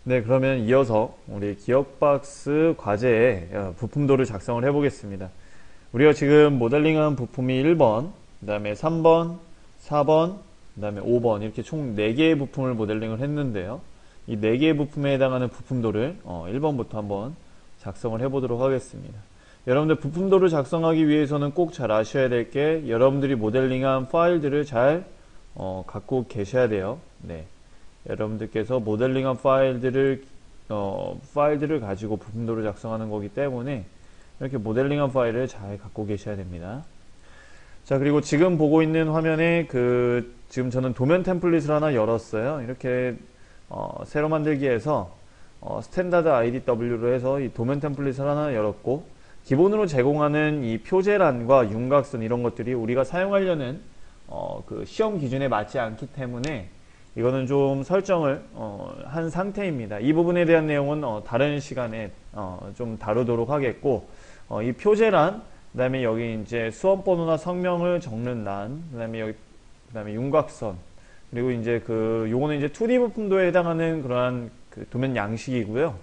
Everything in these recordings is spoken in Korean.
네, 그러면 이어서 우리 기억박스 과제의 부품도를 작성을 해보겠습니다. 우리가 지금 모델링한 부품이 1번, 그 다음에 3번, 4번, 그 다음에 5번 이렇게 총 4개의 부품을 모델링을 했는데요. 이 4개의 부품에 해당하는 부품도를 1번부터 한번 작성을 해보도록 하겠습니다. 여러분들 부품도를 작성하기 위해서는 꼭 잘 아셔야 될 게 여러분들이 모델링한 파일들을 잘 갖고 계셔야 돼요. 네. 여러분들께서 모델링한 파일들을 가지고 부품도를 작성하는 거기 때문에 이렇게 모델링한 파일을 잘 갖고 계셔야 됩니다. 자, 그리고 지금 보고 있는 화면에 지금 저는 도면 템플릿을 하나 열었어요. 이렇게 새로 만들기에서 스탠다드 IDW로 해서 이 도면 템플릿을 하나 열었고, 기본으로 제공하는 이 표제란과 윤곽선 이런 것들이 우리가 사용하려는 그 시험 기준에 맞지 않기 때문에 이거는 좀 설정을 한 상태입니다. 이 부분에 대한 내용은 다른 시간에 좀 다루도록 하겠고, 이 표제란, 그 다음에 여기 이제 수험번호나 성명을 적는 란, 그 다음에 윤곽선, 그리고 이제 요거는 이제 2D 부품도에 해당하는 그러한 도면 양식이고요.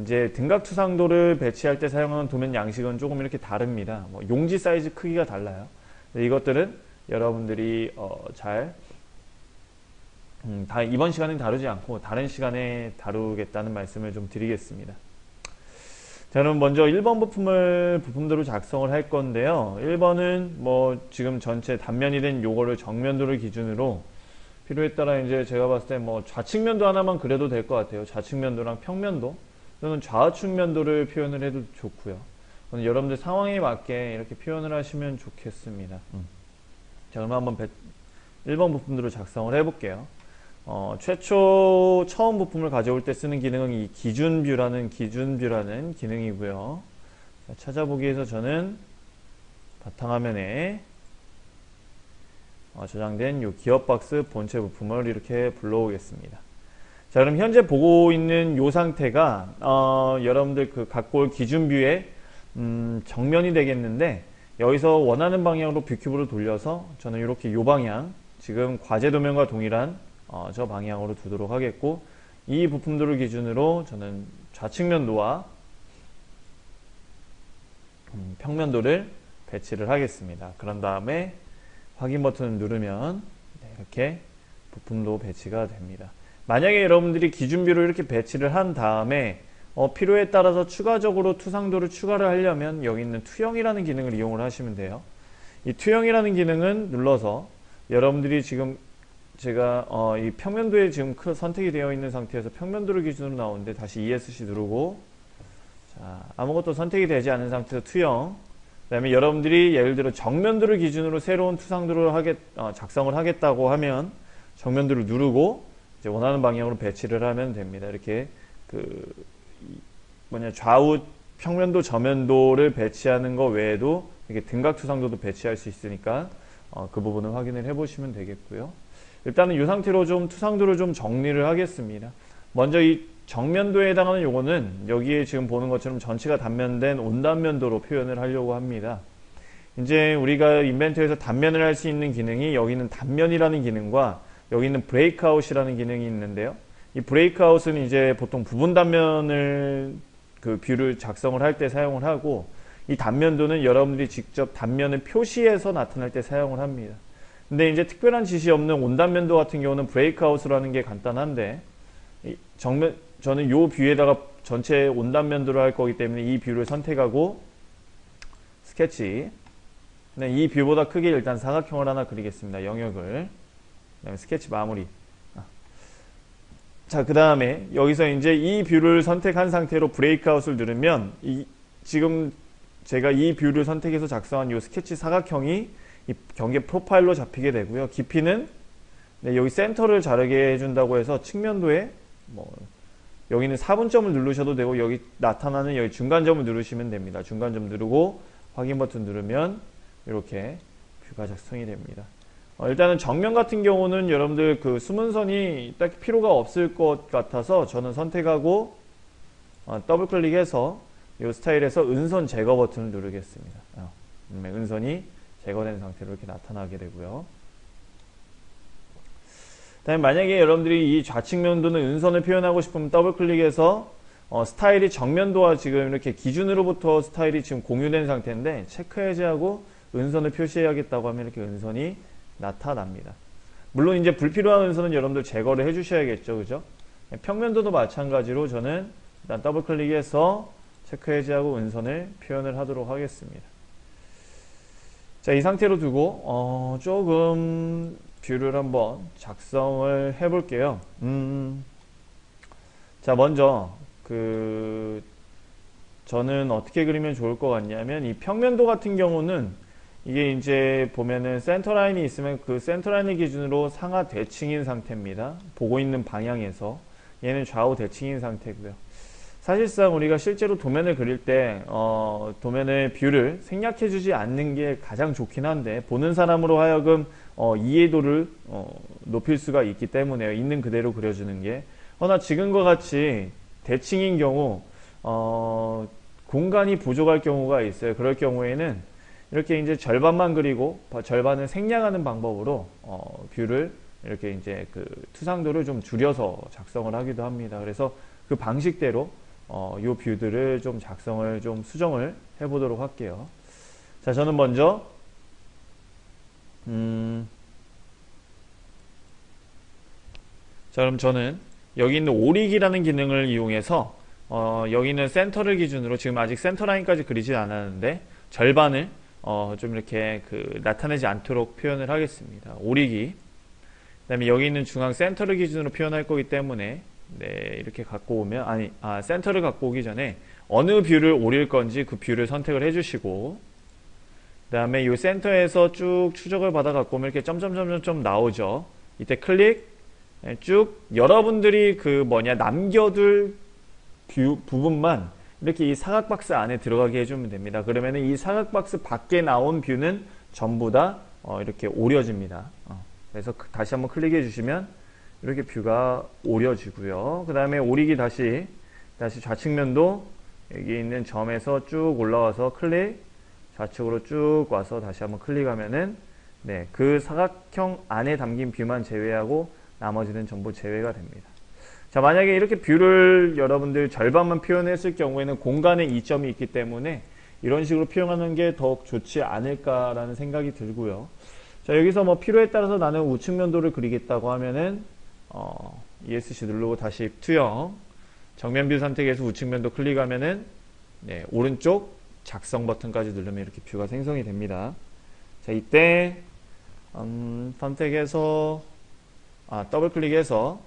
이제 등각투상도를 배치할 때 사용하는 도면 양식은 조금 이렇게 다릅니다. 용지 사이즈 크기가 달라요. 이것들은 여러분들이 이번 시간은 다루지 않고 다른 시간에 다루겠다는 말씀을 좀 드리겠습니다. 자, 그럼 먼저 1번 부품도로 작성을 할 건데요. 1번은 지금 전체 단면이 된 요거를 정면도를 기준으로 필요에 따라 이제 제가 봤을 때 좌측면도 하나만 그려도 될 것 같아요. 좌측면도랑 평면도 또는 좌측면도를 표현을 해도 좋고요. 여러분들 상황에 맞게 이렇게 표현을 하시면 좋겠습니다. 자, 그럼 한번 1번 부품도로 작성을 해볼게요. 처음 부품을 가져올 때 쓰는 기능은 이 기준뷰라는 기능이고요. 자, 찾아보기에서 저는 바탕화면에 저장된 이 기어박스 본체 부품을 이렇게 불러오겠습니다. 자, 그럼 현재 보고 있는 이 상태가 여러분들 갖고 올 기준뷰의 정면이 되겠는데, 여기서 원하는 방향으로 뷰큐브를 돌려서 저는 이렇게 이 방향, 지금 과제 도면과 동일한 저 방향으로 두도록 하겠고, 이 부품들을 기준으로 저는 좌측면도와 평면도를 배치를 하겠습니다. 그런 다음에 확인 버튼을 누르면 이렇게 부품도 배치가 됩니다. 만약에 여러분들이 기준뷰를 이렇게 배치를 한 다음에 필요에 따라서 추가적으로 투상도를 추가를 하려면 여기 있는 투영이라는 기능을 이용을 하시면 돼요. 이 투영이라는 기능은 눌러서 여러분들이 지금 제가 이 평면도에 지금 선택이 되어 있는 상태에서 평면도를 기준으로 나오는데 다시 ESC 누르고, 자, 아무것도 선택이 되지 않은 상태에서 투영, 그 다음에 여러분들이 예를 들어 정면도를 기준으로 새로운 투상도를 작성을 하겠다고 하면 정면도를 누르고 이제 원하는 방향으로 배치를 하면 됩니다. 이렇게 좌우 평면도 저면도를 배치하는 거 외에도 이렇게 등각 투상도도 배치할 수 있으니까 그 부분을 확인을 해 보시면 되겠고요. 일단은 이 상태로 좀 투상도를 좀 정리를 하겠습니다. 먼저 이 정면도에 해당하는 요거는 여기에 지금 보는 것처럼 전체가 단면된 온단면도로 표현을 하려고 합니다. 이제 우리가 인벤토에서 단면을 할 수 있는 기능이 여기 있는 단면이라는 기능과 여기 있는 브레이크아웃이라는 기능이 있는데요. 이 브레이크아웃은 이제 보통 부분 단면을 뷰를 작성을 할 때 사용을 하고, 이 단면도는 여러분들이 직접 단면을 표시해서 나타낼 때 사용을 합니다. 근데 이제 특별한 지시 없는 온단면도 같은 경우는 브레이크아웃으로 하는 게 간단한데, 저는 요 뷰에다가 전체 온단면도를 할 거기 때문에 이 뷰를 선택하고 스케치, 네, 이 뷰보다 크게 일단 사각형을 하나 그리겠습니다. 영역을. 그다음에 스케치 마무리. 자, 그 다음에 여기서 이제 이 뷰를 선택한 상태로 브레이크아웃을 누르면 지금 제가 이 뷰를 선택해서 작성한 이 스케치 사각형이 이 경계 프로파일로 잡히게 되고요. 깊이는 여기 센터를 자르게 해준다고 해서 측면도에 여기는 4분점을 누르셔도 되고, 여기 나타나는 여기 중간점을 누르시면 됩니다. 중간점 누르고 확인 버튼 누르면 이렇게 뷰가 작성이 됩니다. 일단은 정면 같은 경우는 여러분들 숨은 선이 딱히 필요가 없을 것 같아서 저는 선택하고 더블 클릭해서 이 스타일에서 은선 제거 버튼을 누르겠습니다. 은선이 제거된 상태로 이렇게 나타나게 되고요. 다음에 만약에 여러분들이 이 좌측면도는 은선을 표현하고 싶으면 더블 클릭해서 스타일이 정면도와 지금 이렇게 기준으로부터 스타일이 지금 공유된 상태인데 체크 해제하고 은선을 표시해야겠다고 하면 이렇게 은선이 나타납니다. 물론 이제 불필요한 은선은 여러분들 제거를 해 주셔야겠죠. 그죠? 평면도도 마찬가지로 저는 일단 더블 클릭해서 체크 해제하고 은선을 표현을 하도록 하겠습니다. 자, 이 상태로 두고 조금 뷰를 한번 작성을 해 볼게요. 자, 먼저 저는 어떻게 그리면 좋을 것 같냐면 이 평면도 같은 경우는 이게 이제 보면은 센터라인이 있으면 그 센터라인을 기준으로 상하 대칭인 상태입니다. 보고 있는 방향에서 얘는 좌우 대칭인 상태고요. 사실상 우리가 실제로 도면을 그릴 때 도면의 뷰를 생략해 주지 않는 게 가장 좋긴 한데 보는 사람으로 하여금 이해도를 높일 수가 있기 때문에요. 있는 그대로 그려주는 게. 허나 지금과 같이 대칭인 경우 공간이 부족할 경우가 있어요. 그럴 경우에는 이렇게 이제 절반만 그리고 절반을 생략하는 방법으로 뷰를 이렇게 이제 그 투상도를 좀 줄여서 작성을 하기도 합니다. 그래서 그 방식대로 요 뷰들을 좀 작성을 좀 수정을 해보도록 할게요. 자, 저는 먼저 자, 그럼 저는 여기 있는 오릭이라는 기능을 이용해서 여기 있는 센터를 기준으로 지금 아직 센터 라인까지 그리지 않았는데 절반을 좀 이렇게 나타내지 않도록 표현을 하겠습니다. 오릭이. 그 다음에 여기 있는 중앙 센터를 기준으로 표현할 거기 때문에 네, 이렇게 갖고 오면 센터를 갖고 오기 전에 어느 뷰를 오릴 건지 그 뷰를 선택을 해주시고 그 다음에 이 센터에서 쭉 추적을 받아 갖고 오면 이렇게 점점점점 나오죠. 이때 클릭 쭉 여러분들이 남겨둘 부분만 이렇게 이 사각 박스 안에 들어가게 해주면 됩니다. 그러면은 이 사각 박스 밖에 나온 뷰는 전부 다 이렇게 오려집니다. 그래서 다시 한번 클릭해 주시면 이렇게 뷰가 오려지고요. 그 다음에 오리기 다시 좌측면도 여기 있는 점에서 쭉 올라와서 클릭 좌측으로 쭉 와서 다시 한번 클릭하면은 네, 그 사각형 안에 담긴 뷰만 제외하고 나머지는 전부 제외가 됩니다. 자, 만약에 이렇게 뷰를 여러분들 절반만 표현했을 경우에는 공간에 이점이 있기 때문에 이런 식으로 표현하는 게 더욱 좋지 않을까라는 생각이 들고요. 자, 여기서 뭐 필요에 따라서 나는 우측면도를 그리겠다고 하면은 ESC 누르고 다시 투영 정면 뷰 선택해서 우측면도 클릭하면은 네, 오른쪽 작성 버튼까지 누르면 이렇게 뷰가 생성이 됩니다. 자, 이때 선택해서 더블 클릭해서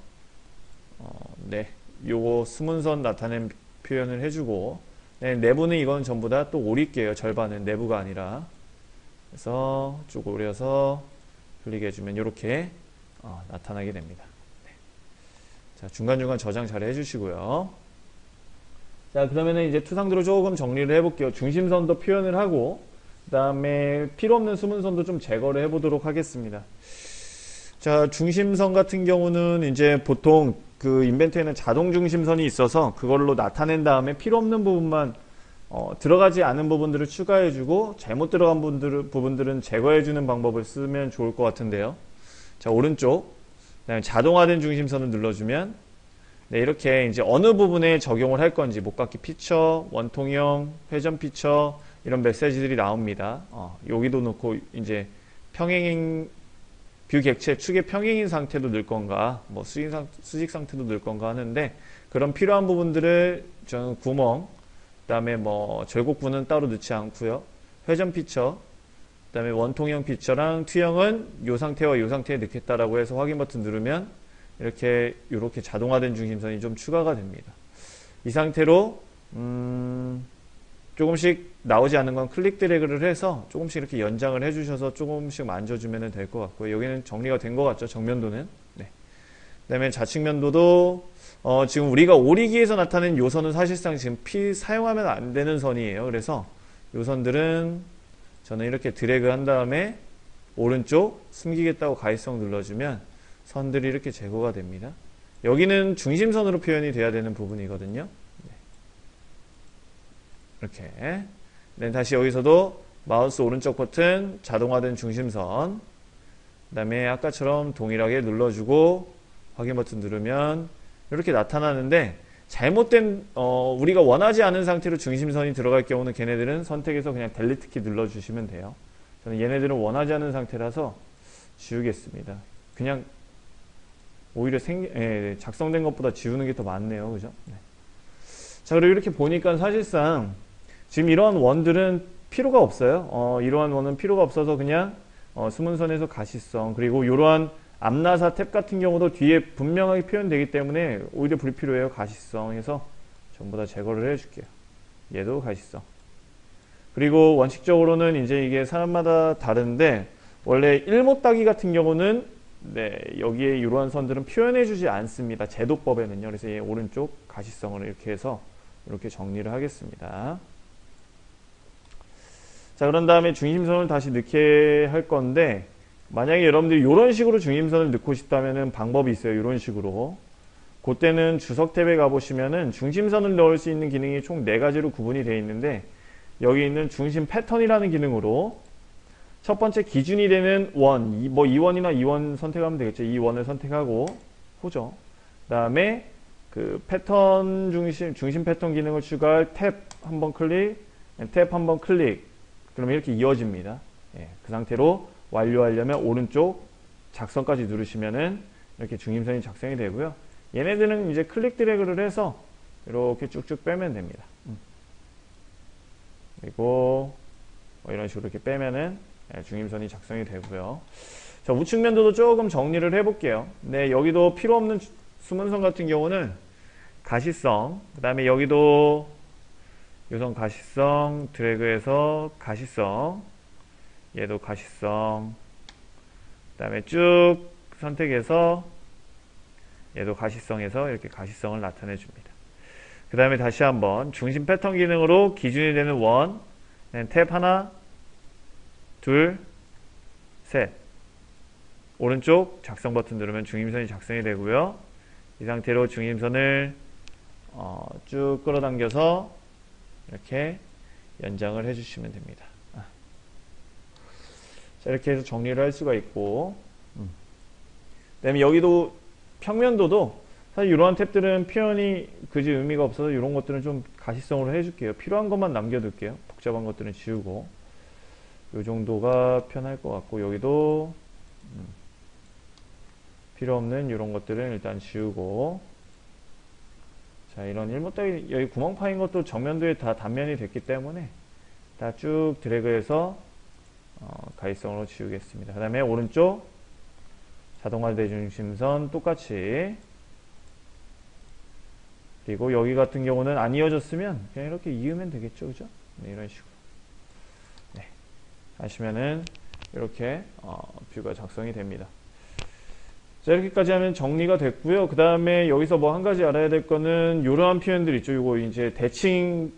네, 요거 숨은선 나타낸 표현을 해주고 네, 내부는 이건 전부 다 또 오릴게요. 절반은 내부가 아니라. 그래서 쭉 오려서 클릭해주면 이렇게 나타나게 됩니다. 네. 자, 중간중간 저장 잘 해주시고요. 자, 그러면은 이제 투상도로 조금 정리를 해볼게요. 중심선도 표현을 하고 그 다음에 필요 없는 숨은선도 좀 제거를 해보도록 하겠습니다. 자, 중심선 같은 경우는 이제 보통 인벤트에는 자동 중심선이 있어서 그걸로 나타낸 다음에 필요 없는 부분만 들어가지 않은 부분들을 추가해주고 잘못 들어간 부분들은 제거해주는 방법을 쓰면 좋을 것 같은데요. 자, 오른쪽 그다음에 자동화된 중심선을 눌러주면 네, 이렇게 이제 어느 부분에 적용을 할 건지 목깎이 피처, 원통형, 회전 피처 이런 메시지들이 나옵니다. 여기도 넣고 이제 평행 뷰 객체 축의 평행인 상태도 넣을 건가 뭐 수직 상태도 넣을 건가 하는데 그런 필요한 부분들을 저는 구멍 그 다음에 뭐 절곡부는 따로 넣지 않고요. 회전 피처 그 다음에 원통형 피처랑 투형은 이 상태와 이 상태에 넣겠다라고 해서 확인 버튼 누르면 이렇게 자동화된 중심선이 좀 추가가 됩니다. 이 상태로 조금씩 나오지 않는 건 클릭 드래그를 해서 조금씩 이렇게 연장을 해주셔서 조금씩 만져주면 될 것 같고요. 여기는 정리가 된 것 같죠. 정면도는. 네. 그 다음에 좌측면도도 지금 우리가 오리기에서 나타낸 요선은 사실상 지금 사용하면 안 되는 선이에요. 그래서 요선들은 저는 이렇게 드래그 한 다음에 오른쪽 숨기겠다고 가이성 눌러주면 선들이 이렇게 제거가 됩니다. 여기는 중심선으로 표현이 돼야 되는 부분이거든요. 이렇게. 네, 다시 여기서도 마우스 오른쪽 버튼 자동화된 중심선 그 다음에 아까처럼 동일하게 눌러주고 확인 버튼 누르면 이렇게 나타나는데, 잘못된 우리가 원하지 않은 상태로 중심선이 들어갈 경우는 걔네들은 선택해서 그냥 델리트 키 눌러주시면 돼요. 저는 얘네들은 원하지 않은 상태라서 지우겠습니다. 그냥 오히려 작성된 것보다 지우는 게 더 많네요. 그죠? 네. 자, 그리고 이렇게 보니까 사실상 지금 이러한 원들은 필요가 없어요. 이러한 원은 필요가 없어서 그냥 수문선에서 가시성, 그리고 이러한 앞나사 탭 같은 경우도 뒤에 분명하게 표현되기 때문에 오히려 불필요해요. 가시성 해서 전부 다 제거를 해줄게요. 얘도 가시성. 그리고 원칙적으로는 이제 이게 사람마다 다른데, 원래 일못 따기 같은 경우는 여기에 이러한 선들은 표현해주지 않습니다. 제도법에는요. 그래서 얘 오른쪽 가시성을 이렇게 해서 이렇게 정리를 하겠습니다. 자, 그런 다음에 중심선을 다시 넣게 할 건데, 만약에 여러분들이 이런 식으로 중심선을 넣고 싶다면 방법이 있어요. 이런 식으로. 그때는 주석 탭에 가보시면은 중심선을 넣을 수 있는 기능이 총 4가지로 구분이 되어 있는데, 여기 있는 중심 패턴이라는 기능으로 첫 번째 기준이 되는 원, 뭐 2원이나 2원 선택하면 되겠죠. 2원을 선택하고 호죠. 그 다음에 그 패턴 중심 패턴 기능을 추가할 탭 한번 클릭, 탭 한번 클릭. 그러면 이렇게 이어집니다. 예, 그 상태로 완료하려면 오른쪽 작성까지 누르시면은 이렇게 중심선이 작성이 되고요. 얘네들은 이제 클릭 드래그를 해서 이렇게 쭉쭉 빼면 됩니다. 그리고 뭐 이런 식으로 이렇게 빼면은 중심선이 작성이 되고요. 자, 우측 면도도 조금 정리를 해볼게요. 네, 여기도 필요 없는 수문선 같은 경우는 가시성, 그 다음에 여기도 요선 가시성 드래그해서 가시성, 얘도 가시성, 그 다음에 쭉 선택해서 얘도 가시성에서 이렇게 가시성을 나타내 줍니다. 그 다음에 다시 한번 중심 패턴 기능으로 기준이 되는 원, 탭 하나, 둘, 셋. 오른쪽 작성 버튼 누르면 중심선이 작성이 되고요. 이 상태로 중심선을 쭉 끌어당겨서 이렇게 연장을 해주시면 됩니다. 자, 이렇게 해서 정리를 할 수가 있고, 그 다음에 여기도 평면도도 사실 이러한 탭들은 표현이 그지 의미가 없어서 이런 것들은 좀 가시성으로 해줄게요. 필요한 것만 남겨둘게요. 복잡한 것들은 지우고. 이 정도가 편할 것 같고, 여기도 필요 없는 이런 것들은 일단 지우고. 자, 이런 일못따기 여기 구멍 파인 것도 정면도에 다 단면이 됐기 때문에 다 쭉 드래그해서 가시성으로 지우겠습니다. 그 다음에 오른쪽 자동화 대중심선 똑같이, 그리고 여기 같은 경우는 안 이어졌으면 그냥 이렇게 이으면 되겠죠. 그죠? 네, 이런 식으로. 네. 하시면은 이렇게 뷰가 작성이 됩니다. 자, 이렇게까지 하면 정리가 됐고요. 그 다음에 여기서 뭐 한 가지 알아야 될 거는 이러한 표현들 있죠. 이거 이제 대칭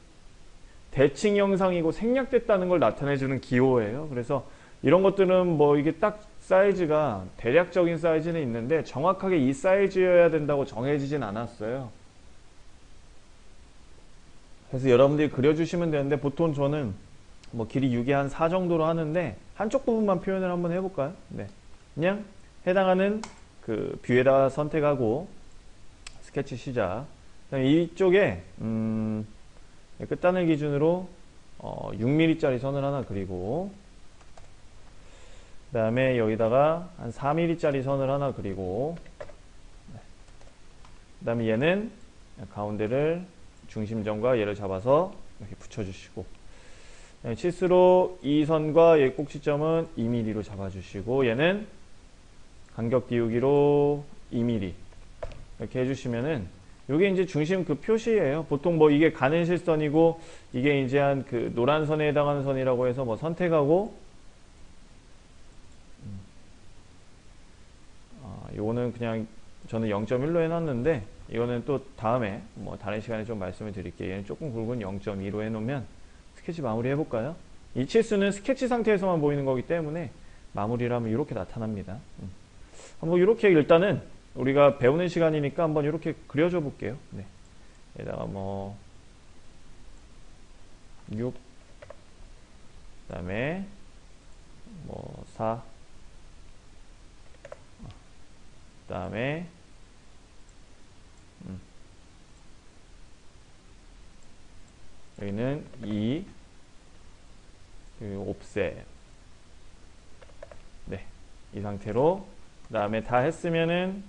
영상이고 생략됐다는 걸 나타내주는 기호예요. 그래서 이런 것들은 뭐 이게 딱 사이즈가 대략적인 사이즈는 있는데 정확하게 이 사이즈여야 된다고 정해지진 않았어요. 그래서 여러분들이 그려주시면 되는데, 보통 저는 뭐 길이 6에 한 4 정도로 하는데 한쪽 부분만 표현을 한번 해볼까요? 네. 그냥 해당하는 그 뷰에다가 선택하고 스케치 시작. 이쪽에 끝단을 기준으로 6mm짜리 선을 하나 그리고, 그 다음에 여기다가 한 4mm짜리 선을 하나 그리고, 그 다음에 얘는 가운데를 중심점과 얘를 잡아서 이렇게 붙여주시고, 치수로 이 선과 얘 꼭지점은 2mm로 잡아주시고, 얘는 간격 띄우기로 2mm 이렇게 해주시면은 요게 이제 중심 그 표시예요. 보통 뭐 이게 가는 실선이고 이게 이제 한 그 노란 선에 해당하는 선이라고 해서 뭐 선택하고, 요거는 그냥 저는 0.1로 해놨는데 이거는 또 다음에 뭐 다른 시간에 좀 말씀을 드릴게요. 얘는 조금 굵은 0.2로 해놓으면 스케치 마무리 해볼까요? 이 치수는 스케치 상태에서만 보이는 거기 때문에 마무리를 하면 이렇게 나타납니다. 한번 이렇게 일단은 우리가 배우는 시간이니까 한번 이렇게 그려줘 볼게요. 네. 여기다가 뭐 6, 그 다음에 뭐 4, 다음에 여기는 2 그리고 옵셋. 네, 이 상태로 그 다음에 다 했으면은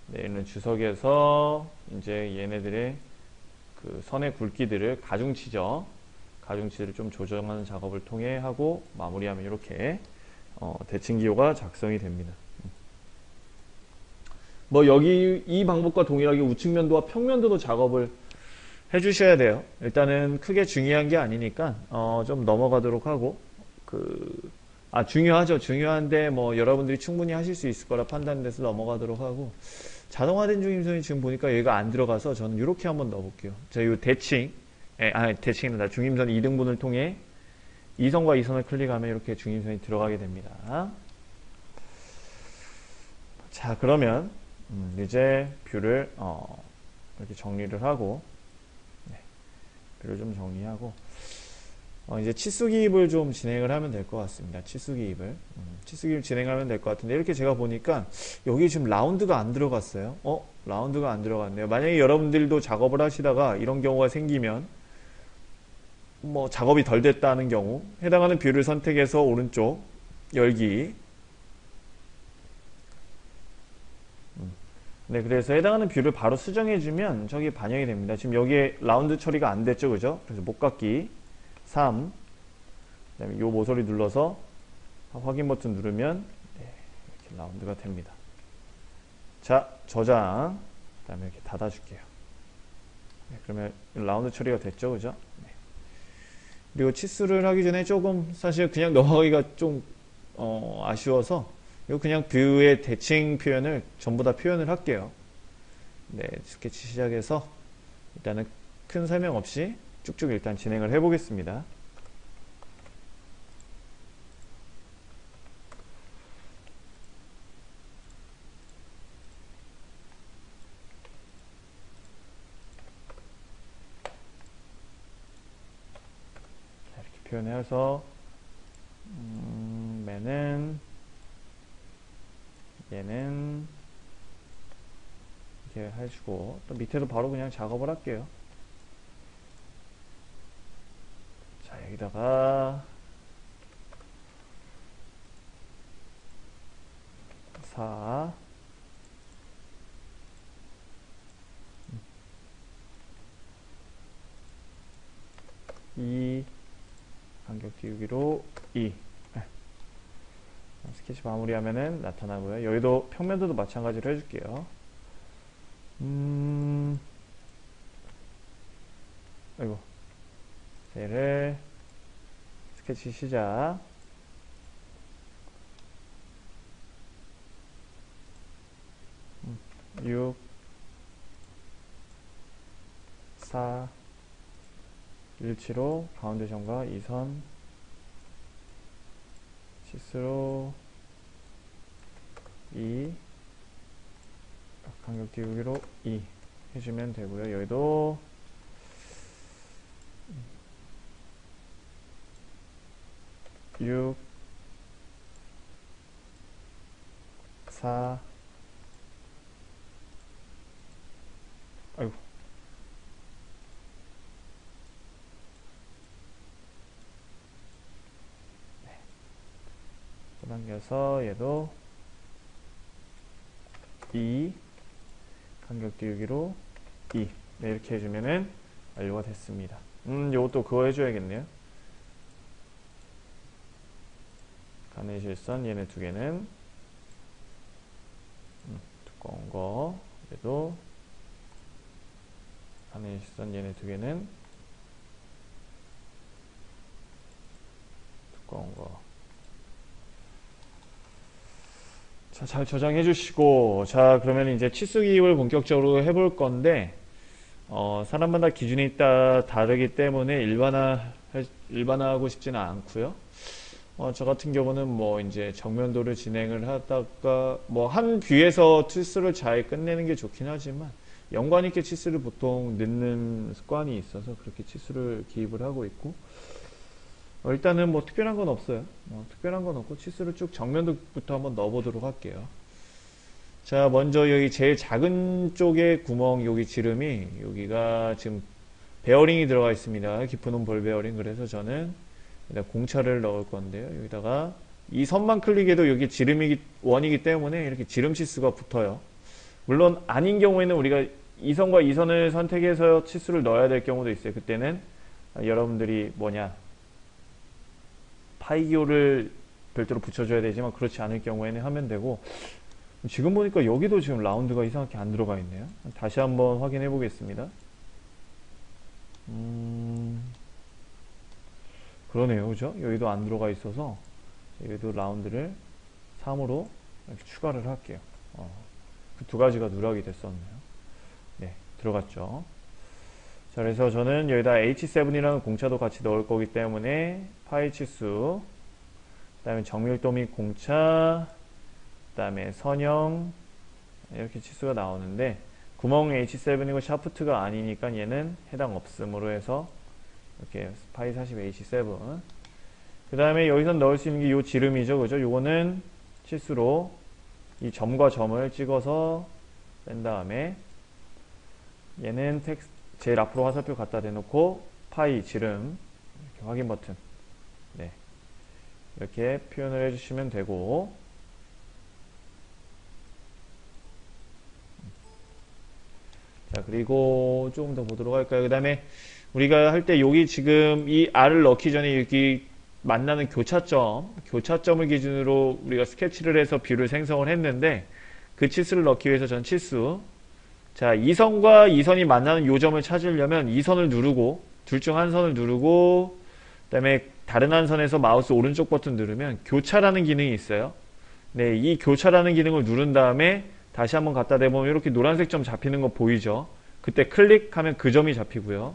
네, 얘는 주석에서 이제 얘네들의 그 선의 굵기들을 가중치죠. 가중치를 좀 조정하는 작업을 통해 하고 마무리하면 이렇게 대칭기호가 작성이 됩니다. 뭐 여기 이 방법과 동일하게 우측면도와 평면도도 작업을 해주셔야 돼요. 일단은 크게 중요한 게 아니니까 좀 넘어가도록 하고 중요하죠. 중요한데 뭐 여러분들이 충분히 하실 수 있을 거라 판단돼서 넘어가도록 하고, 자동화된 중임선이 지금 보니까 얘가 안 들어가서 저는 이렇게 한번 넣어볼게요. 자, 이 대칭, 대칭입니다. 중임선 2등분을 통해 2선과 2선을 클릭하면 이렇게 중임선이 들어가게 됩니다. 자, 그러면 이제 뷰를 이렇게 정리를 하고, 뷰를 좀 정리하고 이제 치수 기입을 좀 진행을 하면 될 것 같습니다. 치수 기입을 진행하면 될 것 같은데, 이렇게 제가 보니까 여기 지금 라운드가 안 들어갔어요. 라운드가 안 들어갔네요. 만약에 여러분들도 작업을 하시다가 이런 경우가 생기면, 뭐 작업이 덜 됐다는 경우 해당하는 뷰를 선택해서 오른쪽 열기, 네, 그래서 해당하는 뷰를 바로 수정해주면 저기 반영이 됩니다. 지금 여기에 라운드 처리가 안 됐죠, 그죠? 그래서 목깎기 3, 그 다음에 이 모서리 눌러서 확인 버튼 누르면 이렇게 라운드가 됩니다. 자, 저장, 그 다음에 이렇게 닫아줄게요. 네, 그러면 라운드 처리가 됐죠, 그죠? 네. 그리고 치수를 하기 전에 조금 사실 그냥 넘어가기가 좀 아쉬워서 이거 그냥 뷰의 대칭 표현을 전부 다 표현을 할게요. 네, 스케치 시작해서 일단은 큰 설명 없이 쭉쭉 일단 진행을 해 보겠습니다. 이렇게 표현해서 얘는 이렇게 해주고, 또 밑에도 바로 그냥 작업을 할게요. 자, 여기다가 4 2 간격 띄우기로 2. 스케치 마무리하면은 나타나고요. 여기도 평면도도 마찬가지로 해줄게요. 아이고, 얘를 스케치 시작. 6 4 1치로 가운데 점과 2선 치수로 2 간격 띄우기로 2 해주면 되고요. 여기도 6 4 아이고, 당겨서 얘도 2 간격 띄우기로 2. 네, 이렇게 해주면은 완료가 됐습니다. 요것도 그거 해줘야겠네요. 가내실선 얘네 두 개는 두꺼운 거, 얘도 가내실선 얘네 두 개는 두꺼운 거. 자, 잘 저장해 주시고, 자, 그러면 이제 치수 기입을 본격적으로 해볼 건데, 사람마다 기준이 다르기 때문에 일반화하고 싶지는 않고요. 저 같은 경우는 뭐 이제 정면도를 진행을 하다가 뭐 한 뷰에서 치수를 잘 끝내는 게 좋긴 하지만, 연관 있게 치수를 보통 넣는 습관이 있어서 그렇게 치수를 기입을 하고 있고, 일단은 뭐 특별한 건 없어요. 특별한 건 없고 치수를 쭉 정면도부터 한번 넣어보도록 할게요. 자, 먼저 여기 제일 작은 쪽에 구멍, 여기 지름이, 여기가 지금 베어링이 들어가 있습니다. 깊은 볼 베어링. 그래서 저는 여기다 공차를 넣을 건데요. 여기다가 이 선만 클릭해도 여기 지름이 원이기 때문에 이렇게 지름 치수가 붙어요. 물론 아닌 경우에는 우리가 이 선과 이 선을 선택해서 치수를 넣어야 될 경우도 있어요. 그때는 여러분들이 파이 기호를 별도로 붙여줘야 되지만 그렇지 않을 경우에는 하면 되고, 지금 보니까 여기도 지금 라운드가 이상하게 안 들어가 있네요. 다시 한번 확인해 보겠습니다. 그러네요. 그죠? 여기도 안 들어가 있어서 여기도 라운드를 3으로 이렇게 추가를 할게요. 그 두 가지가 누락이 됐었네요. 네, 들어갔죠. 자, 그래서 저는 여기다 H7이라는 공차도 같이 넣을 거기 때문에 파이 치수, 그 다음에 정밀도 및 공차, 그 다음에 선형, 이렇게 치수가 나오는데, 구멍 H7이고 샤프트가 아니니까 얘는 해당 없음으로 해서 이렇게 파이 40 H7. 그 다음에 여기서 넣을 수 있는 게 요 지름이죠. 그죠? 요거는 치수로 이 점과 점을 찍어서 뺀 다음에 얘는 제일 앞으로 화살표 갖다 대놓고 파이 지름 이렇게 확인 버튼, 네, 이렇게 표현을 해주시면 되고, 자, 그리고 조금 더 보도록 할까요? 그 다음에 우리가 할 때 여기 지금 이 R을 넣기 전에 여기 만나는 교차점을 기준으로 우리가 스케치를 해서 뷰를 생성을 했는데, 그 치수를 넣기 위해서 전 치수, 자, 이 선과 이 선이 만나는 요점을 찾으려면 이 선을 누르고, 둘 중 한 선을 누르고, 그 다음에 다른 한 선에서 마우스 오른쪽 버튼 누르면 교차라는 기능이 있어요. 네, 이 교차라는 기능을 누른 다음에 다시 한번 갖다 대보면 이렇게 노란색 점 잡히는 거 보이죠? 그때 클릭하면 그 점이 잡히고요.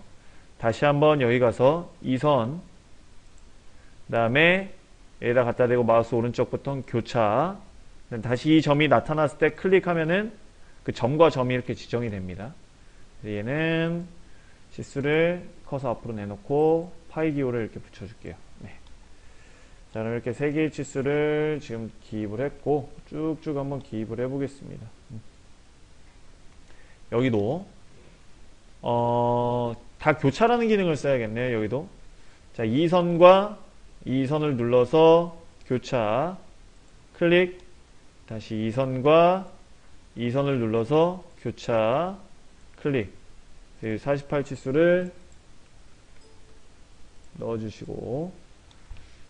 다시 한번 여기 가서 이 선, 그 다음에 여기다 갖다 대고 마우스 오른쪽 버튼 교차, 다시 이 점이 나타났을 때 클릭하면은 그 점과 점이 이렇게 지정이 됩니다. 얘는 치수를 커서 앞으로 내놓고 파이 기호를 이렇게 붙여줄게요. 네. 자, 그럼 이렇게 세 개의 치수를 지금 기입을 했고 쭉쭉 한번 기입을 해보겠습니다. 여기도 다 교차라는 기능을 써야겠네요. 여기도. 자, 이 선과 이 선을 눌러서 교차, 클릭, 다시 이 선과 이 선을 눌러서 교차, 클릭. 48 치수를 넣어주시고,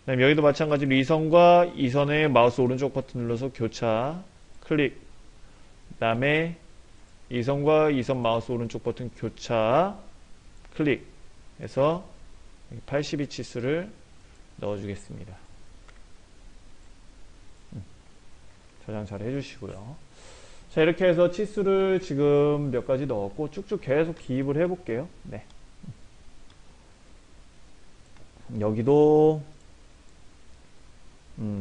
그 다음에 여기도 마찬가지로 이 선과 이 선에 마우스 오른쪽 버튼 눌러서 교차, 클릭. 그 다음에 이 선과 이 선 마우스 오른쪽 버튼 교차, 클릭 해서 82 치수를 넣어주겠습니다. 저장 잘 해주시고요. 자, 이렇게 해서 치수를 지금 몇 가지 넣었고 쭉쭉 계속 기입을 해볼게요. 네. 여기도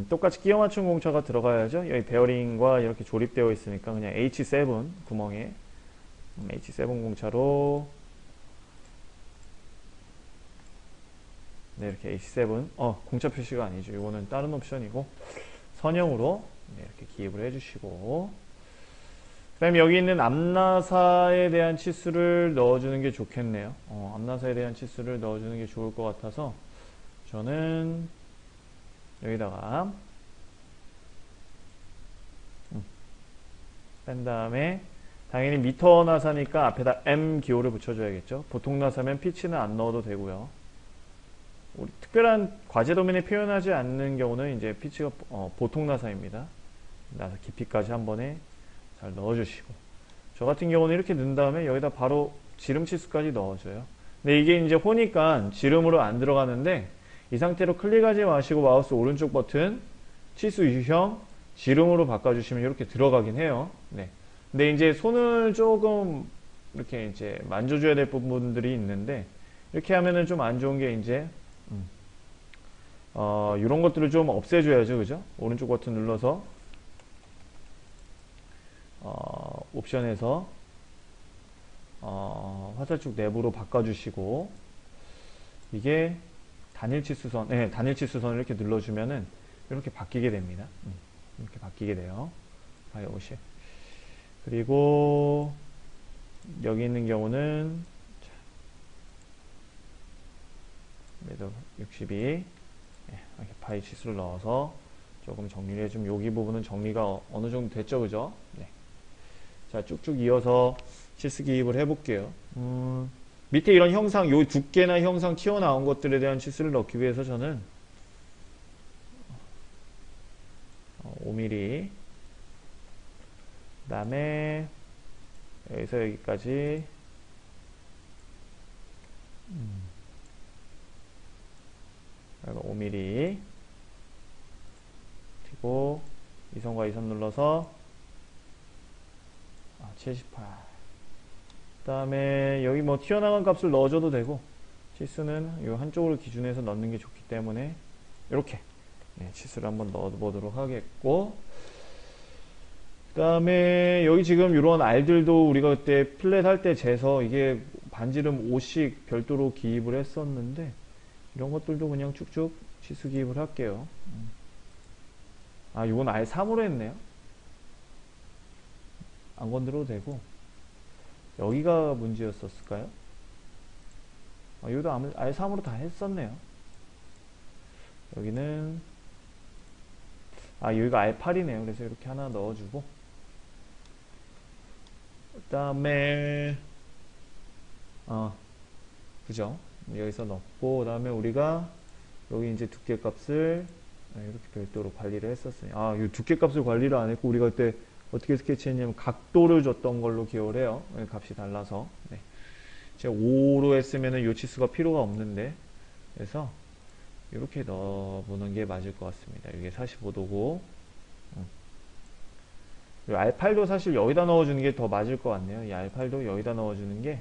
똑같이 끼워 맞춘 공차가 들어가야죠. 여기 베어링과 이렇게 조립되어 있으니까 그냥 H7 구멍에 H7 공차로, 네, 이렇게 H7 공차 표시가 아니죠. 이거는 다른 옵션이고 선형으로, 네, 이렇게 기입을 해주시고, 그 다음에 여기 있는 앞나사에 대한 치수를 넣어주는 게 좋겠네요. 앞나사에 대한 치수를 넣어주는 게 좋을 것 같아서 저는 여기다가 뺀 다음에 당연히 미터 나사니까 앞에다 M 기호를 붙여줘야겠죠. 보통 나사면 피치는 안 넣어도 되고요. 우리 특별한 과제 도면에 표현하지 않는 경우는 이제 피치가 보통 나사입니다. 나사 깊이까지 한 번에 잘 넣어주시고, 저 같은 경우는 이렇게 넣은 다음에 여기다 바로 지름 치수까지 넣어줘요. 근데 이게 이제 호니까 지름으로 안 들어가는데, 이 상태로 클릭하지 마시고 마우스 오른쪽 버튼 치수 유형 지름으로 바꿔주시면 이렇게 들어가긴 해요. 네. 근데 이제 손을 조금 이렇게 이제 만져줘야 될 부분들이 있는데, 이렇게 하면은 좀 안 좋은 게 이제 이런 것들을 좀 없애줘야죠. 그죠? 오른쪽 버튼 눌러서 옵션에서 화살촉 내부로 바꿔주시고, 이게 단일치수선, 네, 단일치수선을 이렇게 눌러주면은 이렇게 바뀌게 됩니다. 이렇게 바뀌게 돼요. 파이 50. 그리고 여기 있는 경우는 매도 62 이렇게 파이 치수를 넣어서 조금 정리를 해주면 여기 부분은 정리가 어느 정도 됐죠, 그죠? 네. 자, 쭉쭉 이어서 치수 기입을 해볼게요. 밑에 이런 형상, 요 두께나 형상 튀어나온 것들에 대한 치수를 넣기 위해서 저는 5mm, 그 다음에 여기서 여기까지 5mm, 그리고 이선과 이선 눌러서 78. 그 다음에 여기 뭐 튀어나간 값을 넣어줘도 되고, 치수는 이 한쪽으로 기준해서 넣는 게 좋기 때문에 이렇게 치수를 한번 넣어보도록 하겠고, 그 다음에 여기 지금 이런 알들도 우리가 그때 플랫 할 때 재서 이게 반지름 5씩 별도로 기입을 했었는데, 이런 것들도 그냥 쭉쭉 치수 기입을 할게요. 이건 아예 3으로 했네요. 안 건드려도 되고, 여기가 문제였었을까요? 여기도 아예 3으로 다 했었네요. 여기는 여기가 아예 8이네요. 그래서 이렇게 하나 넣어주고, 그 다음에 그죠? 여기서 넣고, 그 다음에 우리가 여기 이제 두께 값을 이렇게 별도로 관리를 했었어요. 이 두께 값을 관리를 안 했고, 우리가 그때 어떻게 스케치했냐면 각도를 줬던 걸로 기억을 해요. 값이 달라서. 네. 제가 5로 했으면은 요 치수가 필요가 없는데, 그래서 이렇게 넣어보는 게 맞을 것 같습니다. 이게 45도고, R8도 사실 여기다 넣어주는 게 더 맞을 것 같네요. 이 R8도 여기다 넣어주는 게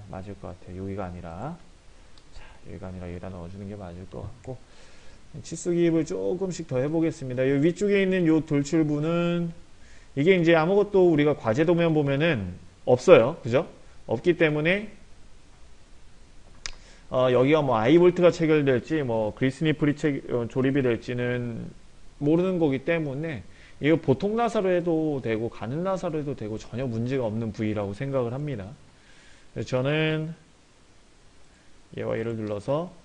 맞을 것 같아요. 여기가 아니라, 여기다 넣어주는 게 맞을 것 같고, 치수 기입을 조금씩 더 해보겠습니다. 이 위쪽에 있는 이 돌출부는 이게 이제 아무것도 우리가 과제 도면 보면은 없어요. 그죠? 없기 때문에 여기가 뭐 아이볼트가 체결될지 뭐 그리스니플이 조립이 될지는 모르는 거기 때문에 이거 보통 나사로 해도 되고 가는 나사로 해도 되고 전혀 문제가 없는 부위라고 생각을 합니다. 그래서 저는 얘와 얘를 눌러서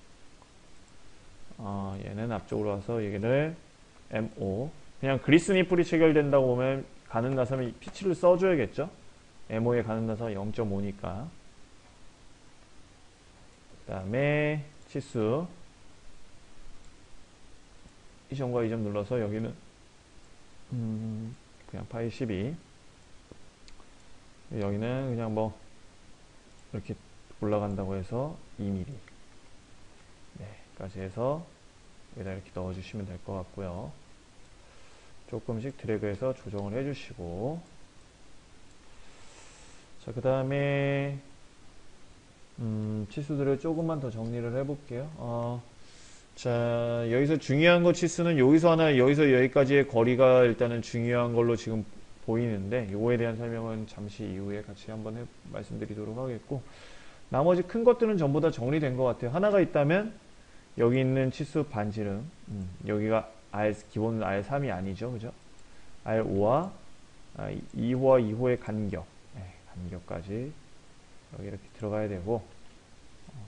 얘는 앞쪽으로 와서 여기를 MO, 그냥 그리스니플이 체결된다고 보면 가는 나사면 피치를 써줘야겠죠. MO에 가는 나사가 0.5니까. 그 다음에 치수 이 점과 이 점 눌러서 여기는 그냥 파이 12, 여기는 그냥 뭐 이렇게 올라간다고 해서 2mm 까지 해서 여기다 이렇게 넣어주시면 될 것 같고요. 조금씩 드래그해서 조정을 해주시고, 자, 그 다음에 치수들을 조금만 더 정리를 해볼게요. 자, 여기서 중요한 거 치수는 여기서 하나, 여기서 여기까지의 거리가 일단은 중요한 걸로 지금 보이는데, 요거에 대한 설명은 잠시 이후에 같이 한번 말씀드리도록 하겠고, 나머지 큰 것들은 전부 다 정리된 것 같아요. 하나가 있다면 여기 있는 치수 반지름, 여기가 기본 R3이 아니죠, 그죠? R5와 2호와 2호의 간격, 간격까지 여기 이렇게 들어가야 되고,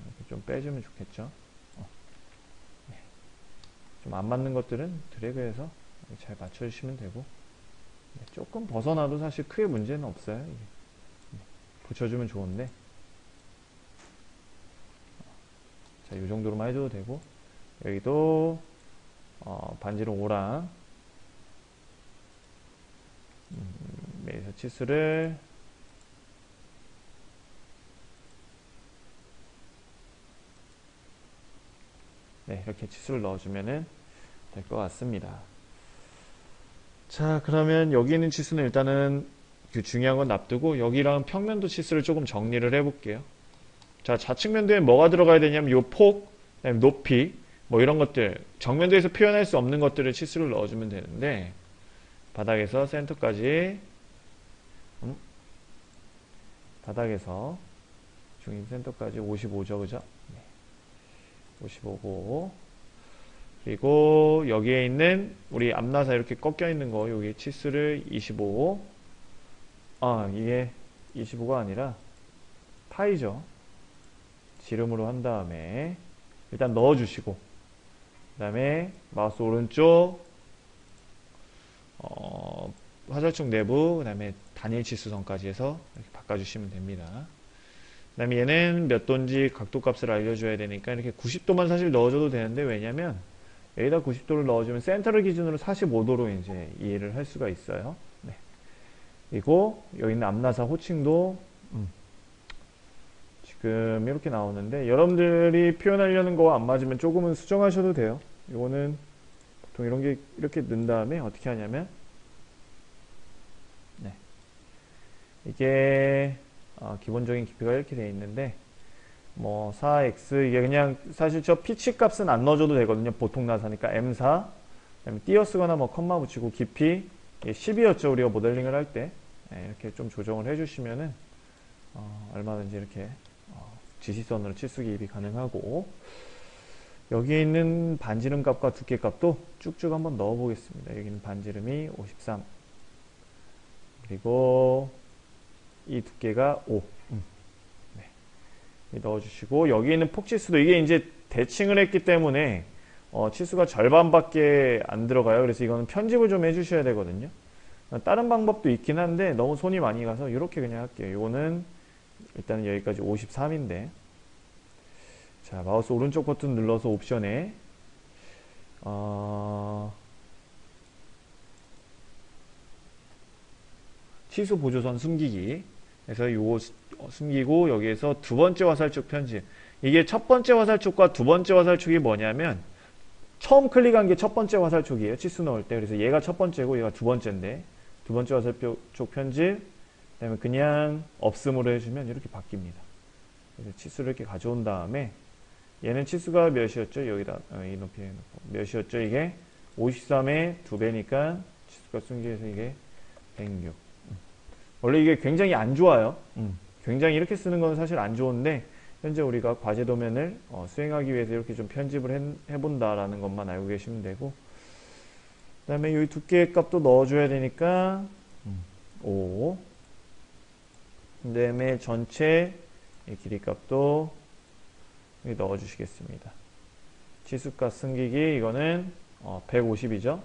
이렇게 좀 빼주면 좋겠죠. 좀 안 맞는 것들은 드래그해서 잘 맞춰주시면 되고, 조금 벗어나도 사실 크게 문제는 없어요. 붙여주면 좋은데, 자, 이 정도로만 해줘도 되고, 여기도 반지름 5랑 여기서 치수를 이렇게 치수를 넣어주면은 될 것 같습니다. 자, 그러면 여기 있는 치수는 일단은 그 중요한 건 놔두고, 여기랑 평면도 치수를 조금 정리를 해볼게요. 자, 좌측면도에 뭐가 들어가야 되냐면 요 폭, 그다음에 높이, 뭐 이런 것들, 정면도에서 표현할 수 없는 것들을 치수를 넣어주면 되는데, 바닥에서 센터까지, 바닥에서 중심 센터까지 55죠, 그죠? 55고, 그리고 여기에 있는 우리 앞나사 이렇게 꺾여 있는 거, 여기 치수를 25, 이게 25가 아니라 파이죠. 지름으로 한 다음에 일단 넣어주시고, 그 다음에 마우스 오른쪽 화살촉 내부, 그 다음에 단일 치수선까지 해서 이렇게 바꿔주시면 됩니다. 그 다음에 얘는 몇 도인지 각도 값을 알려줘야 되니까 이렇게 90도만 사실 넣어줘도 되는데, 왜냐면 여기다 90도를 넣어주면 센터를 기준으로 45도로 이제 이해를 할 수가 있어요. 네. 그리고 여기 있는 앞나사 호칭도 지금 이렇게 나오는데, 여러분들이 표현하려는 거와 안 맞으면 조금은 수정하셔도 돼요. 이거는 보통 이런 게 이렇게 넣은 다음에 어떻게 하냐면, 네. 이게 기본적인 깊이가 이렇게 되어 있는데, 뭐 4x 이게 그냥 사실 저 피치 값은 안 넣어줘도 되거든요. 보통 나사니까 M4, 그다음에 띄어쓰거나 뭐 컴마 붙이고 깊이 10이었죠. 우리가 모델링을 할 때. 네, 이렇게 좀 조정을 해주시면은 얼마든지 이렇게 지시선으로 치수 기입이 가능하고, 여기 있는 반지름 값과 두께 값도 쭉쭉 한번 넣어 보겠습니다. 여기는 반지름이 53, 그리고 이 두께가 5. 네. 넣어주시고, 여기 있는 폭치수도 이게 이제 대칭을 했기 때문에 치수가 절반밖에 안 들어가요. 그래서 이거는 편집을 좀 해주셔야 되거든요. 다른 방법도 있긴 한데 너무 손이 많이 가서 이렇게 그냥 할게요. 이거는 일단은 여기까지 53인데, 자, 마우스 오른쪽 버튼 눌러서 옵션에 치수 보조선 숨기기 해서 요거 숨기고, 여기에서 두 번째 화살촉 편집. 이게 첫 번째 화살촉과 두 번째 화살촉이 뭐냐면, 처음 클릭한 게 첫 번째 화살촉이에요. 치수 넣을 때. 그래서 얘가 첫 번째고 얘가 두 번째인데, 두 번째 화살촉 편집, 그 다음에 그냥 없음으로 해주면 이렇게 바뀝니다. 그래서 치수를 이렇게 가져온 다음에, 얘는 치수가 몇이었죠? 여기다 이 높이에 놓고 몇이었죠? 이게 53의 2배니까 치수가 숨기해서 이게 106. 원래 이게 굉장히 안 좋아요. 굉장히 이렇게 쓰는 건 사실 안 좋은데, 현재 우리가 과제 도면을 수행하기 위해서 이렇게 좀 편집을 해본다라는 것만 알고 계시면 되고, 그 다음에 여기 두께 값도 넣어줘야 되니까 5, 그 다음에 전체 길이 값도 여기 넣어주시겠습니다. 치수값 숨기기, 이거는 150이죠.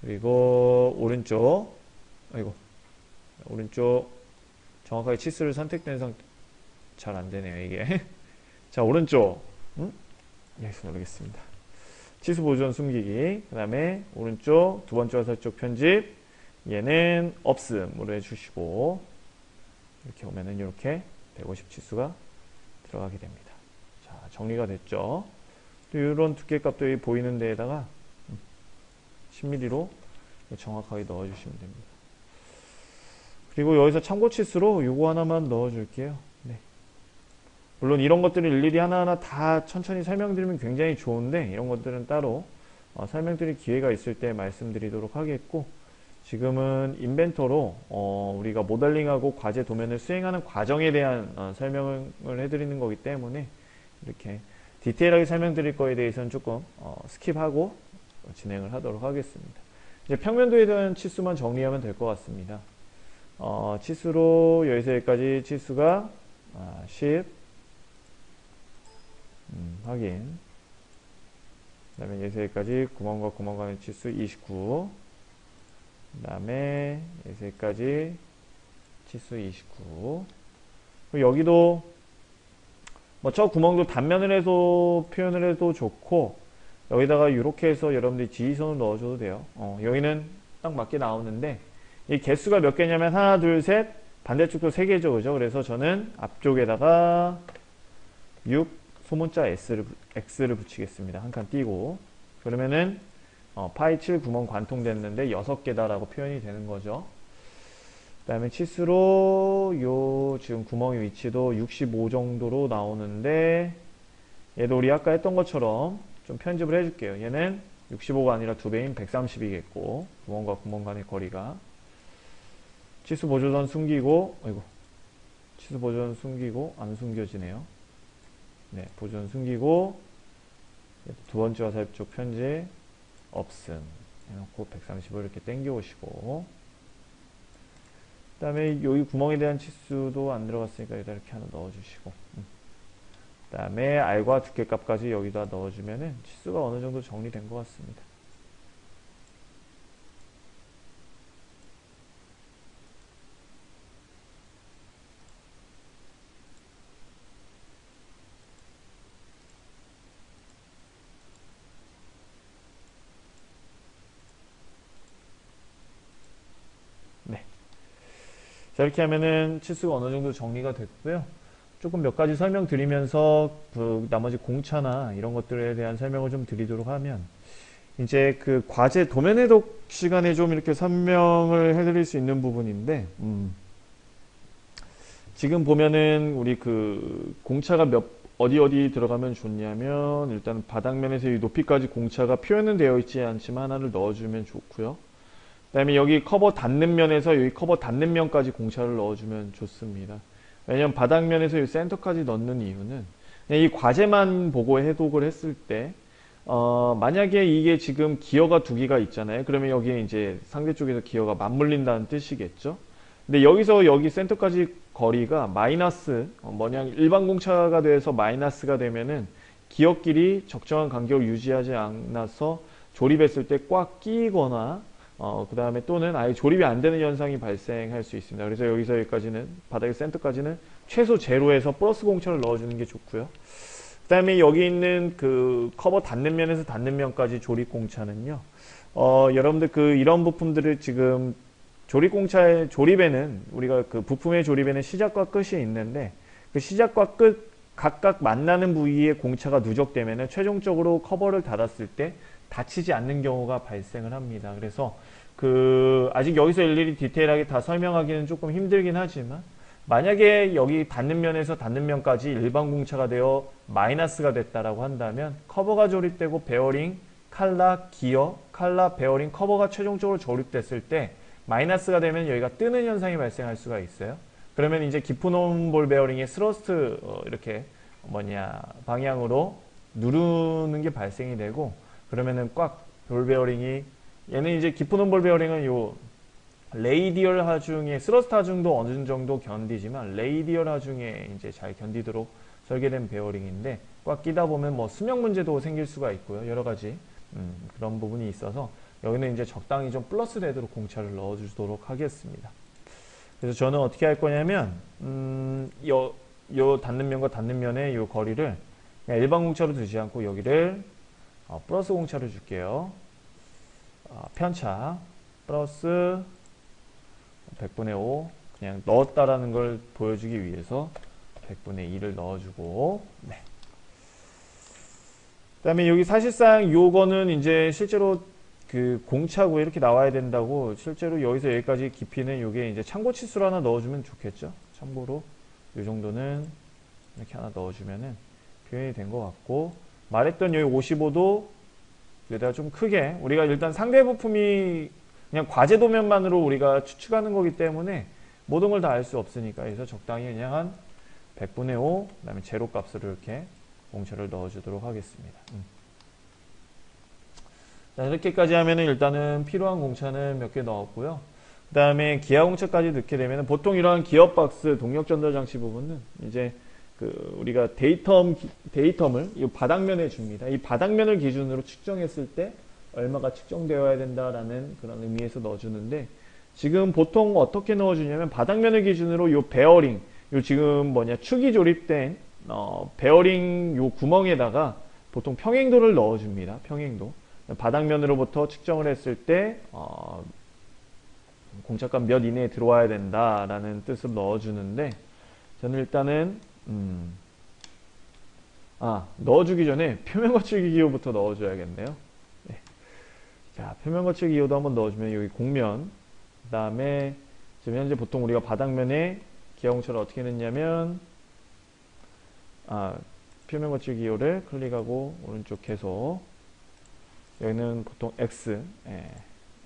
그리고 오른쪽, 오른쪽 정확하게 치수를 선택된 상태, 잘 안되네요 이게. 자, 오른쪽 여기서 누르겠습니다. 치수 보존 숨기기, 그 다음에 오른쪽 두 번째 화살촉 편집, 얘는 없음으로 해주시고, 이렇게 오면은 이렇게 150 치수가 들어가게 됩니다. 자, 정리가 됐죠. 또 이런 두께 값도 여기 보이는 데에다가 10mm로 정확하게 넣어주시면 됩니다. 그리고 여기서 참고 치수로 요거 하나만 넣어줄게요. 네. 물론 이런 것들을 일일이 하나하나 다 천천히 설명드리면 굉장히 좋은데, 이런 것들은 따로 설명드릴 기회가 있을 때 말씀드리도록 하겠고, 지금은 인벤터로 우리가 모델링하고 과제 도면을 수행하는 과정에 대한 설명을 해드리는 거기 때문에, 이렇게 디테일하게 설명드릴 거에 대해서는 조금 스킵하고 진행을 하도록 하겠습니다. 이제 평면도에 대한 치수만 정리하면 될 것 같습니다. 치수로 여기서 여기까지 치수가 10, 확인. 그 다음에 여기서 여기까지 구멍과 구멍 간의 치수 29, 그 다음에 여기서 여기까지 치수 29. 그리고 여기도 뭐 저 구멍도 단면을 해서 표현을 해도 좋고, 여기다가 이렇게 해서 여러분들이 지지선을 넣어줘도 돼요. 여기는 딱 맞게 나오는데, 이 개수가 몇 개냐면 하나, 둘, 셋, 반대쪽도 3개죠. 그죠? 그래서 저는 앞쪽에다가 6 소문자 X를 붙이겠습니다. 한 칸 띄고. 그러면은 파이 7 구멍 관통됐는데 6개다라고 표현이 되는 거죠. 그 다음에 치수로 요 지금 구멍의 위치도 65 정도로 나오는데, 얘도 우리 아까 했던 것처럼 좀 편집을 해줄게요. 얘는 65가 아니라 2배인 130이겠고, 구멍과 구멍 간의 거리가. 치수 보조선 숨기고, 치수 보조선 숨기고, 안 숨겨지네요. 네, 보조선 숨기고, 두 번째 화살쪽 편집, 없음. 해놓고 130을 이렇게 당겨 오시고, 그 다음에 여기 구멍에 대한 치수도 안 들어갔으니까 여기다 이렇게 하나 넣어주시고, 그 다음에 알과 두께값까지 여기다 넣어주면은 치수가 어느 정도 정리된 것 같습니다. 네. 자, 이렇게 하면은 치수가 어느 정도 정리가 됐고요. 조금 몇 가지 설명드리면서 그 나머지 공차나 이런 것들에 대한 설명을 좀 드리도록 하면, 이제 그 과제 도면 해독 시간에 좀 이렇게 설명을 해드릴 수 있는 부분인데, 지금 보면은 우리 그 공차가 어디 들어가면 좋냐면, 일단 바닥면에서 이 높이까지 공차가 표현은 되어 있지 않지만 하나를 넣어주면 좋고요. 그 다음에 여기 커버 닿는 면에서 여기 커버 닿는 면까지 공차를 넣어주면 좋습니다. 왜냐면 바닥면에서 이 센터까지 넣는 이유는, 그냥 이 과제만 보고 해독을 했을 때 만약에 이게 지금 기어가 두 개가 있잖아요. 그러면 여기에 이제 상대 쪽에서 기어가 맞물린다는 뜻이겠죠. 근데 여기서 여기 센터까지 거리가 마이너스, 뭐냐, 일반 공차가 돼서 마이너스가 되면은 기어끼리 적정한 간격을 유지하지 않아서 조립했을 때 꽉 끼거나 그 다음에 또는 아예 조립이 안 되는 현상이 발생할 수 있습니다. 그래서 여기서 여기까지는, 바닥의 센터까지는 최소 제로에서 플러스 공차를 넣어주는 게 좋고요. 그 다음에 여기 있는 그 커버 닿는 면에서 닿는 면까지 조립 공차는요, 여러분들 그 이런 부품들을 지금 조립공차의 조립에는, 우리가 그 부품의 조립에는 시작과 끝이 있는데, 그 시작과 끝 각각 만나는 부위에 공차가 누적되면은 최종적으로 커버를 닫았을 때 닫히지 않는 경우가 발생을 합니다. 그래서 그 아직 여기서 일일이 디테일하게 다 설명하기는 조금 힘들긴 하지만, 만약에 여기 닿는 면에서 닿는 면까지 일반 공차가 되어 마이너스가 됐다라고 한다면, 커버가 조립되고 베어링, 칼라, 기어, 칼라, 베어링, 커버가 최종적으로 조립됐을 때 마이너스가 되면 여기가 뜨는 현상이 발생할 수가 있어요. 그러면 이제 깊은 볼 베어링의 스러스트 이렇게 방향으로 누르는 게 발생이 되고, 그러면은 꽉 볼 베어링이, 얘는 이제 깊은 볼 베어링은 요 레이디얼 하중의 스러스트 하중도 어느 정도 견디지만 레이디얼 하중에 이제 잘 견디도록 설계된 베어링인데, 꽉 끼다 보면 뭐 수명 문제도 생길 수가 있고요. 여러 가지 그런 부분이 있어서 여기는 이제 적당히 좀 플러스 되도록 공차를 넣어주도록 하겠습니다. 그래서 저는 어떻게 할 거냐면, 요 닿는 면과 닿는 면의 요 거리를 그냥 일반 공차로 두지 않고 여기를 플러스 공차를 줄게요. 편차 플러스 100분의 5 그냥 넣었다라는 걸 보여주기 위해서 100분의 2를 넣어주고, 네. 그 다음에 여기 사실상 요거는 이제 실제로 그 공차고 이렇게 나와야 된다고, 실제로 여기서 여기까지 깊이는 요게 이제 참고 치수를 하나 넣어주면 좋겠죠. 참고로 요 정도는 이렇게 하나 넣어주면은 표현이 된 것 같고, 말했던 여기 55도 여기다가 좀 크게, 우리가 일단 상대 부품이 그냥 과제 도면만으로 우리가 추측하는 거기 때문에 모든 걸 다 알 수 없으니까, 그래서 적당히 그냥 한 100분의 5, 그 다음에 제로 값을 이렇게 공차를 넣어주도록 하겠습니다. 자, 이렇게까지 하면은 일단은 필요한 공차는 몇 개 넣었고요. 그 다음에 기아 공차까지 넣게 되면은, 보통 이러한 기어박스 동력 전달 장치 부분은 이제 그 우리가 데이텀을 이 바닥면에 줍니다. 이 바닥면을 기준으로 측정했을 때 얼마가 측정되어야 된다라는 그런 의미에서 넣어주는데, 지금 보통 어떻게 넣어주냐면, 바닥면을 기준으로 요 베어링, 요 지금 축이 조립된 베어링 요 구멍에다가 보통 평행도를 넣어줍니다. 평행도. 바닥면으로부터 측정을 했을 때 공차값 몇 이내에 들어와야 된다라는 뜻을 넣어주는데, 저는 일단은 넣어주기 전에 표면 거칠기 기호부터 넣어줘야겠네요. 네. 자, 표면 거칠기 기호도 한번 넣어주면 여기 공면, 그 다음에 지금 현재 보통 우리가 바닥면에 기아 공차를 어떻게 넣냐면, 표면 거칠기 기호를 클릭하고 오른쪽 계속, 여기는 보통 X,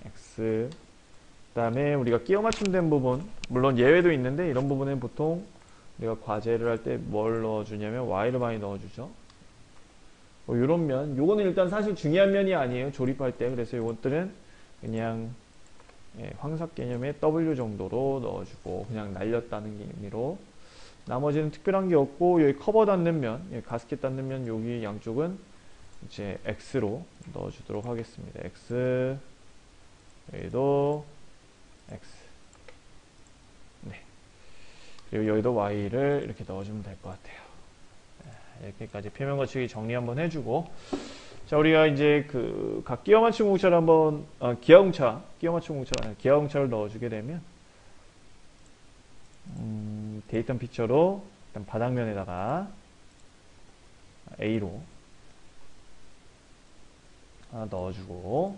X, 그 다음에 우리가 끼워 맞춤된 부분, 물론 예외도 있는데 이런 부분은 보통 우리가 과제를 할 때 뭘 넣어주냐면 Y를 많이 넣어주죠. 요런 면, 요거는 일단 사실 중요한 면이 아니에요, 조립할 때. 그래서 요것들은 그냥 예, 황삭 개념의 W 정도로 넣어주고 그냥 날렸다는 의미로 나머지는 특별한 게 없고 여기 커버 닿는 면, 예, 가스켓 닿는 면 여기 양쪽은 이제 X로 넣어주도록 하겠습니다. X 여기도 X 네. 그리고 여기도 Y를 이렇게 넣어주면 될 것 같아요. 이렇게까지 표면 거치기 정리 한번 해주고 자 우리가 이제 그 각 기어 맞춤 공차를 한번 기어 맞춤 공차 기어 공차를 넣어주게 되면 데이터 픽처로 일단 바닥면에다가 A로 하나 넣어주고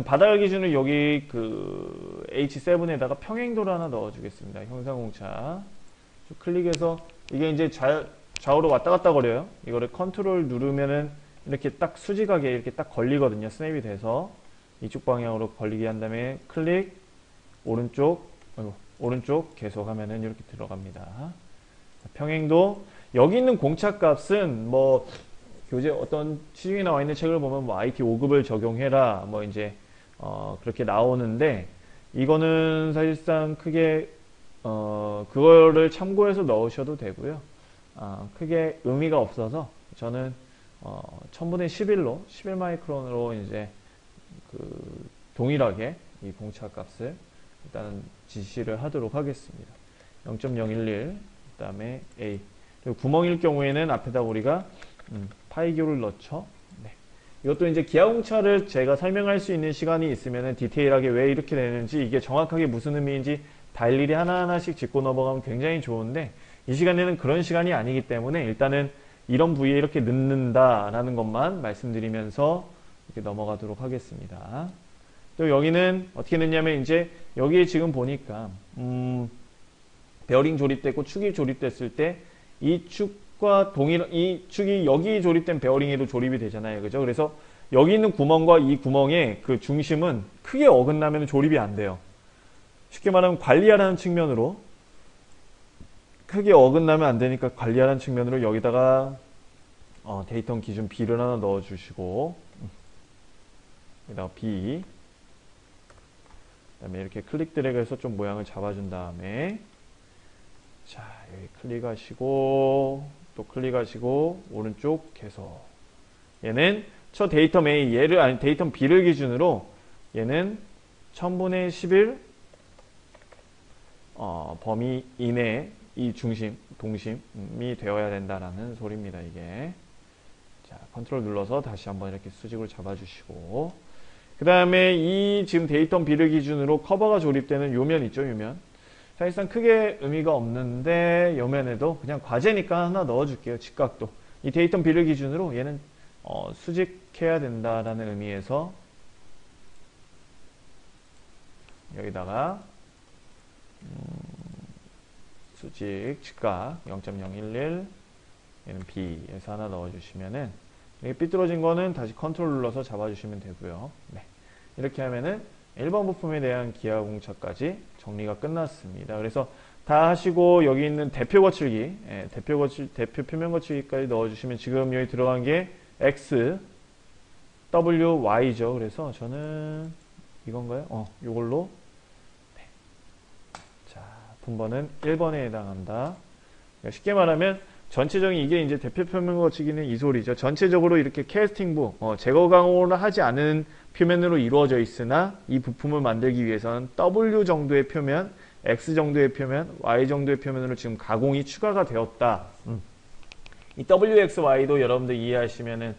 바닥을 기준으로 여기 그 H7에다가 평행도를 하나 넣어주겠습니다. 형상공차 클릭해서 이게 이제 좌우로 왔다 갔다 거려요. 이거를 컨트롤 누르면은 이렇게 딱 수직하게 이렇게 딱 걸리거든요. 스냅이 돼서 이쪽 방향으로 걸리게 한 다음에 클릭 오른쪽 계속 하면은 이렇게 들어갑니다. 평행도 여기 있는 공차 값은 뭐 교재 어떤 시중에 나와 있는 책을 보면 뭐 IT 5급을 적용해라 뭐 이제 그렇게 나오는데 이거는 사실상 크게 그거를 참고해서 넣으셔도 되고요. 크게 의미가 없어서 저는 1000분의 11로 11 마이크론으로 이제 그 동일하게 이 공차 값을 일단은 지시를 하도록 하겠습니다. 0.011 그 다음에 A 그리고 구멍일 경우에는 앞에다 우리가 파이교를 넣죠. 네. 이것도 이제 기하 공차를 제가 설명할 수 있는 시간이 있으면 디테일하게 왜 이렇게 되는지 이게 정확하게 무슨 의미인지 다 일일이 하나하나씩 짚고 넘어가면 굉장히 좋은데 이 시간에는 그런 시간이 아니기 때문에 일단은 이런 부위에 이렇게 넣는다라는 것만 말씀드리면서 이렇게 넘어가도록 하겠습니다. 또 여기는 어떻게 넣냐면 이제 여기에 지금 보니까 베어링 조립됐고 축이 조립됐을 때 이 축과 이 축이 여기 조립된 베어링에도 조립이 되잖아요. 그죠? 그래서 여기 있는 구멍과 이 구멍의 그 중심은 크게 어긋나면 조립이 안 돼요. 쉽게 말하면 관리하라는 측면으로 크게 어긋나면 안 되니까 관리하라는 측면으로 여기다가 데이터 기준 B를 하나 넣어주시고 여기다가 B 그 다음에 이렇게 클릭 드래그해서 좀 모양을 잡아준 다음에 자 여기 클릭하시고 또 클릭하시고 오른쪽 계속 얘는 저 데이터 A 얘를 데이터 B를 기준으로 얘는 1000분의 11 범위 이내에 이 동심이 되어야 된다라는 소리입니다. 이게 자 컨트롤 눌러서 다시 한번 이렇게 수직으로 잡아주시고 그 다음에 이 지금 데이터 B를 기준으로 커버가 조립되는 요면 있죠. 요면 사실상 크게 의미가 없는데 요면에도 그냥 과제니까 하나 넣어줄게요. 직각도 이 데이터 B를 기준으로 얘는 수직해야 된다라는 의미에서 여기다가 수직 직각 0.011 얘는 B에서 하나 넣어주시면은 이게 삐뚤어진 거는 다시 컨트롤 눌러서 잡아주시면 되고요. 네. 이렇게 하면은 1번 부품에 대한 기하 공차까지 정리가 끝났습니다. 그래서 다 하시고 여기 있는 대표 거칠기, 대표 표면 거칠기까지 넣어주시면 지금 여기 들어간 게 X, W, Y죠. 그래서 저는 이건가요? 요걸로 네. 자, 분번은 1번에 해당한다. 그러니까 쉽게 말하면 전체적인 이게 이제 대표 표면 거치기는 이 소리죠. 전체적으로 이렇게 캐스팅부, 제거 강호를 하지 않은 표면으로 이루어져 있으나 이 부품을 만들기 위해서는 W 정도의 표면, X 정도의 표면, Y 정도의 표면으로 지금 가공이 추가가 되었다. 이 WXY도 여러분들 이해하시면은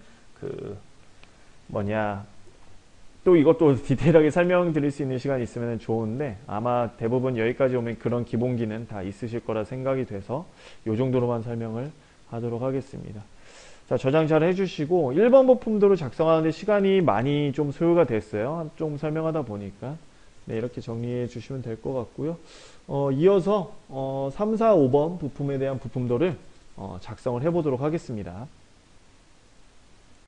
또 이것도 디테일하게 설명드릴 수 있는 시간이 있으면 좋은데 아마 대부분 여기까지 오면 그런 기본기는 다 있으실 거라 생각이 돼서 이 정도로만 설명을 하도록 하겠습니다. 자, 저장 잘 해주시고 1번 부품도로 작성하는데 시간이 많이 좀 소요가 됐어요. 좀 설명하다 보니까 네, 이렇게 정리해 주시면 될 것 같고요. 이어서 3, 4, 5번 부품에 대한 부품도를 작성을 해보도록 하겠습니다.